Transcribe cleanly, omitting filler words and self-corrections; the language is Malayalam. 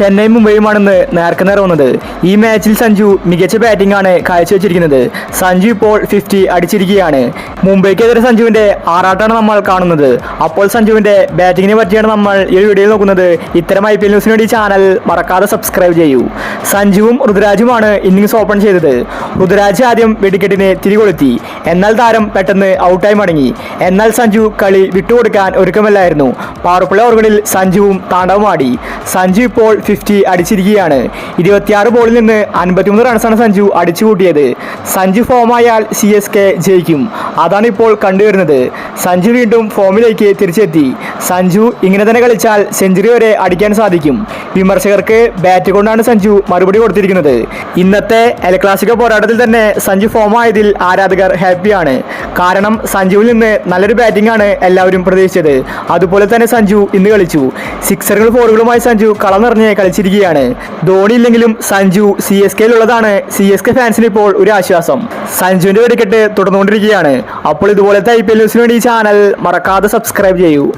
ചെന്നൈ മുംബൈയുമാണെന്ന് നേർക്കുനേർ വന്നത്. ഈ മാച്ചിൽ സഞ്ജു മികച്ച ബാറ്റിംഗ് ആണ് കാഴ്ചവെച്ചിരിക്കുന്നത്. സഞ്ജു ഇപ്പോൾ 50 അടിച്ചിരിക്കുകയാണ്. മുംബൈക്കെതിരെ സഞ്ജുവിന്റെ ആറാട്ടാണ് നമ്മൾ കാണുന്നത്. അപ്പോൾ സഞ്ജുവിന്റെ ബാറ്റിങ്ങിനെ പറ്റിയാണ് നമ്മൾ ഈ വീഡിയോയിൽ നോക്കുന്നത്. ഇത്തരം IPL ന്യൂസിന് വേണ്ടി ചാനൽ മറക്കാതെ സബ്സ്ക്രൈബ് ചെയ്യൂ. സഞ്ജുവും ഋതുരാജുമാണ് ഇന്നിംഗ്സ് ഓപ്പൺ ചെയ്തത്. ഋതുരാജ് ആദ്യം വെടിക്കെട്ടിനെ തിരികൊളുത്തി. എന്നാൽ താരം പെട്ടെന്ന് ഔട്ടായി മടങ്ങി. എന്നാൽ സഞ്ജു കളി വിട്ടുകൊടുക്കാൻ ഒരുക്കമല്ലായിരുന്നു. പവർപ്ലേ ഓവറുകളിൽ സഞ്ജുവും താണ്ഡവമാടി. സഞ്ജു ഇപ്പോൾ 50 അടിച്ചിരിക്കുകയാണ്. 26 ബോളിൽ നിന്ന് 53 റൺസാണ് സഞ്ജു അടിച്ചുകൂട്ടിയത്. സഞ്ജു ഫോമായാൽ CSK ജയിക്കും. അതാണ് ഇപ്പോൾ കണ്ടുവരുന്നത്. സഞ്ജു വീണ്ടും ഫോമിലേക്ക് തിരിച്ചെത്തി. സഞ്ജു ഇങ്ങനെ തന്നെ കളിച്ചാൽ സെഞ്ചുറി വരെ അടിക്കാൻ സാധിക്കും. വിമർശകർക്ക് ബാറ്റ് കൊണ്ടാണ് സഞ്ജു മറുപടി കൊടുത്തിരിക്കുന്നത്. ഇന്നത്തെ എൽ ക്ലാസിക്കോ പോരാട്ടത്തിൽ തന്നെ സഞ്ജു ഫോമായതിൽ ആരാധകർ ഹാപ്പിയാണ്. കാരണം സഞ്ജുവിൽ നിന്ന് നല്ലൊരു ബാറ്റിംഗ് ആണ് എല്ലാവരും പ്രതീക്ഷിച്ചത്. അതുപോലെ തന്നെ സഞ്ജു ഇന്ന് കളിച്ചു. സിക്സറുകൾ ഫോറുകളുമായി സഞ്ജു കളം നിറഞ്ഞ് കളിച്ചിരിക്കുകയാണ്. ധോണി ഇല്ലെങ്കിലും സഞ്ജു CSKയിലുള്ളതാണ് CSK ഫാൻസിന് ഇപ്പോൾ ഒരു ആശ്വാസം. സഞ്ജുവിന്റെ വെടിക്കെട്ട് തുടർന്നുകൊണ്ടിരിക്കുകയാണ്. അപ്പോൾ ഇതുപോലത്തെ IPL ന്യൂസിന് വേണ്ടി ചാനൽ മറക്കാതെ സബ്സ്ക്രൈബ് ചെയ്യൂ.